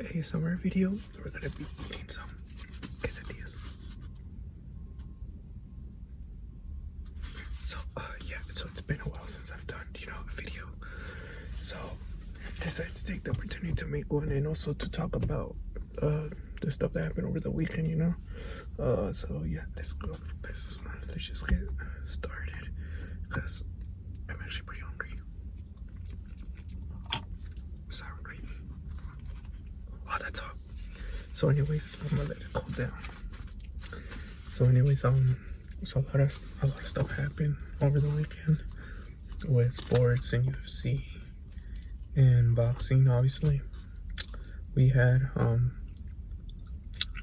ASMR video, we're gonna be eating some quesadillas. So yeah, so it's been a while since I've done, a video. So I decided to take the opportunity to make one and also to talk about the stuff that happened over the weekend, So yeah, let's just get started because I'm actually pretty hungry. So hungry. Oh, that's hot. So anyways, I'm gonna let it cool down. So anyways, so a lot of stuff happened over the weekend with sports and UFC and boxing. Obviously, we had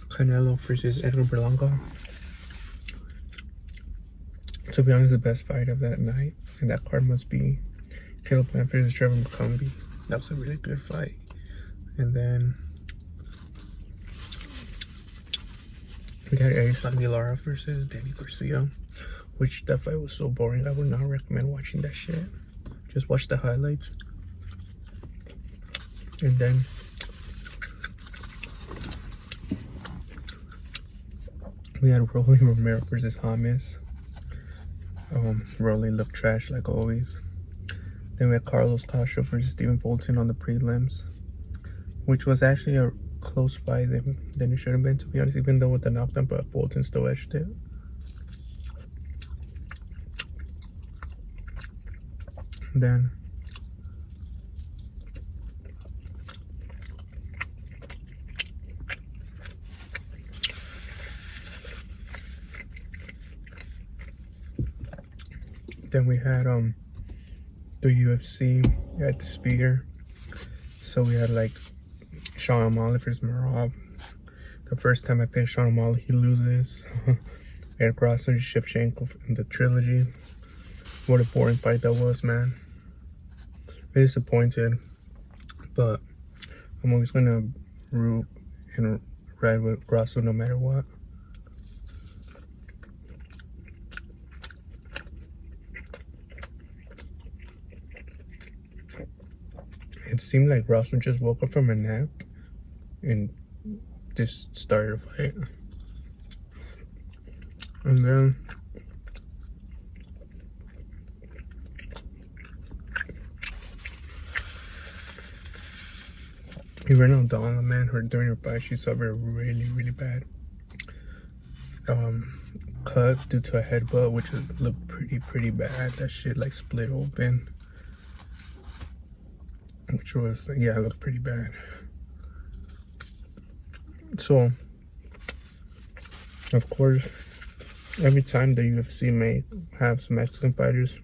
Canelo versus Edgar Berlanga. To be honest, the best fight of that night and that card must be Caleb Plant versus Trevor McCombie. That was a really good fight. And then we got Erislandy Lara versus Danny Garcia, which that fight was so boring. I would not recommend watching that shit. Just watch the highlights. And then we had Rolly Romero versus James. Rolly looked trash like always. Then we had Carlos Castro versus Stephen Fulton on the prelims, which was actually a close fight than it should have been, to be honest, even though with the knockdown, but Fulton still edged it. Then we had the UFC at the Sphere. So we had like Sean O'Malley versus Marab. The first time I picked Sean O'Malley, he loses. And Grosser Shevchenko in the trilogy. What a boring fight that was, man. Really disappointed. But I'm always gonna root and ride with Grosser no matter what. It seemed like Grosser just woke up from a nap and just started a fight. And then Irene Aldana, man, during her fight, she suffered a really bad cut due to a headbutt, which looked pretty bad. That shit like split open, which was, yeah, it looked pretty bad. So of course, every time the UFC may have some Mexican fighters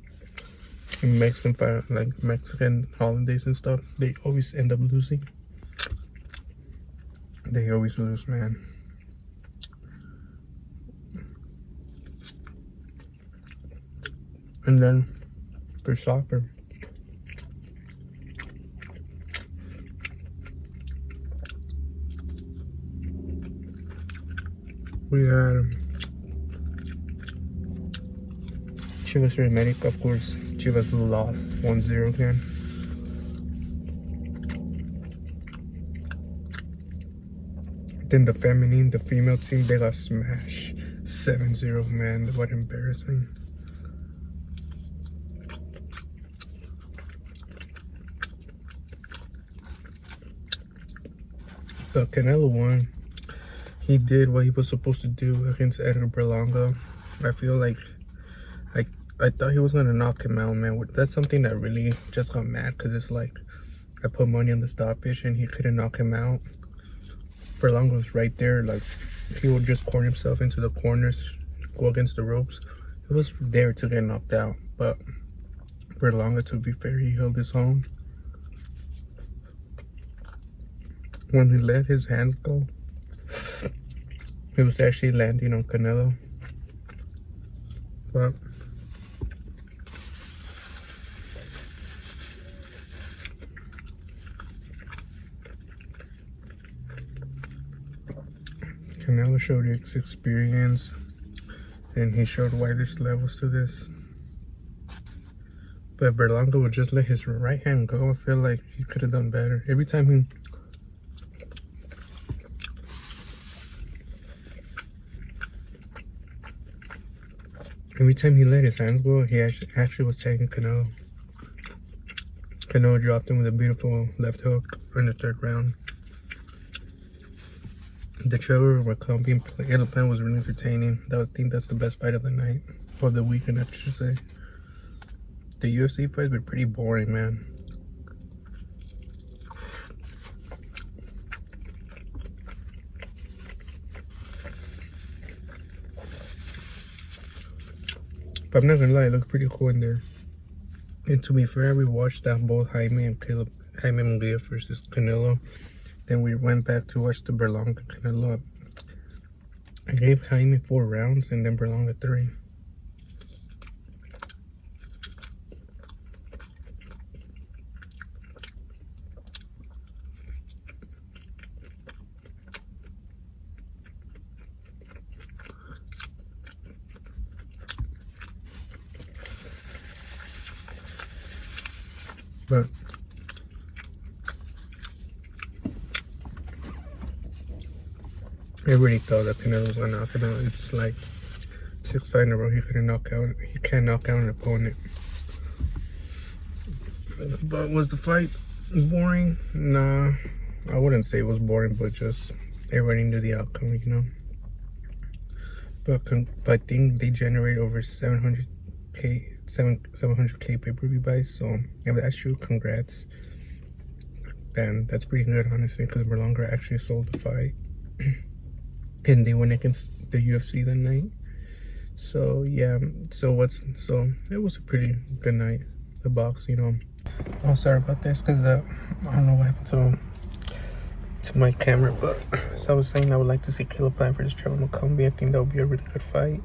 and Mexican fight, like Mexican holidays and stuff, they always end up losing. They always lose, man. And then for soccer, we had Chivas America, of course. Chivas lost 1-0 again. Then the female team, they got smashed 7-0, man. What embarrassing. But Canelo won. He did what he was supposed to do against Edgar Berlanga. I feel like I thought he was gonna knock him out, man. That's something that really just got mad, because it's like I put money on the stoppage and he couldn't knock him out. Berlanga was right there, like he would just corner himself into the corners, go against the ropes. He was there to get knocked out, but Berlanga, to be fair, he held his own. When he let his hands go, he was actually landing on Canelo. But Canelo showed his experience, and he showed why there's levels to this. But Berlanga would just let his right hand go. I feel like he could have done better. Every time Every time he let his hands go, he actually was tagging Canelo. Canelo dropped him with a beautiful left hook in the 3rd round. The Trevor McCombie plan was really entertaining. I think that's the best fight of the night. Or the weekend, I should say. The UFC fights were pretty boring, man. But I'm not gonna lie, it looked pretty cool in there. And to be fair, we watched that both Jaime Munguia versus Canelo. Then we went back to watch the Berlanga Canelo. I gave Jaime 4 rounds and then Berlanga 3. But everybody thought that Canelo was gonna knock him out. It's like 6 fights in a row he can't knock out an opponent. But was the fight boring? Nah, I wouldn't say it was boring, but just everybody knew the outcome, you know. But I think they generate over 700K pay-per-view buys, so if that's true, congrats. And that's pretty good, honestly, because Berlanga actually sold the fight. And they went against the UFC that night. So yeah, so it was a pretty good night, the box, you know. Oh, sorry about this, because I don't know what happened to my camera, but so I was saying I would like to see Caleb Plant versus Trevor McCombie. I think that would be a really good fight.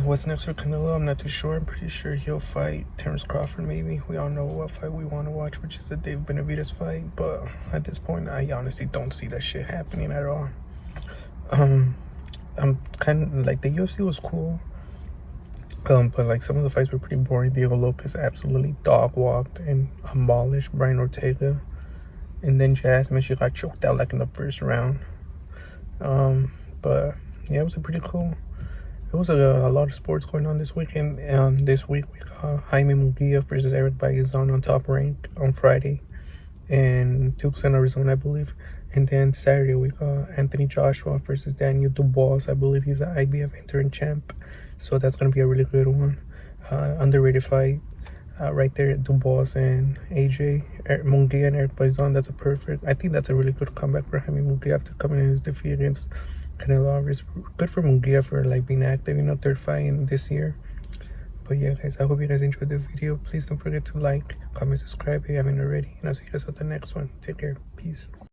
What's next for Canelo? I'm not too sure. I'm pretty sure he'll fight Terrence Crawford, maybe. We all know what fight we want to watch, which is the Dave Benavidez fight. But at this point, I honestly don't see that shit happening at all. I'm kind of like, the UFC was cool. But like some of the fights were pretty boring. Diego Lopez absolutely dog walked and demolished Brian Ortega. And then Jasmine, she got choked out like in the 1st round. But yeah, it was a pretty cool. There was a lot of sports going on this weekend. This week we got Jaime Munguia versus Eric Bailazon on Top Rank on Friday, and Tucson, Arizona, I believe. And then Saturday we got Anthony Joshua versus Daniel Dubois. I believe he's the IBF interim champ, so that's gonna be a really good one. Underrated fight, right there. Dubois and AJ Munguia and Eric Bailazon. That's a perfect. I think that's a really good comeback for Jaime Munguia after coming in his defeat against Canelo Alvarez. Good for Munguia for like being active, you know, 3rd fight in this year. But yeah, guys, I hope you guys enjoyed the video. Please don't forget to like, comment, subscribe if you haven't already, and I'll see you guys at the next one. Take care. Peace.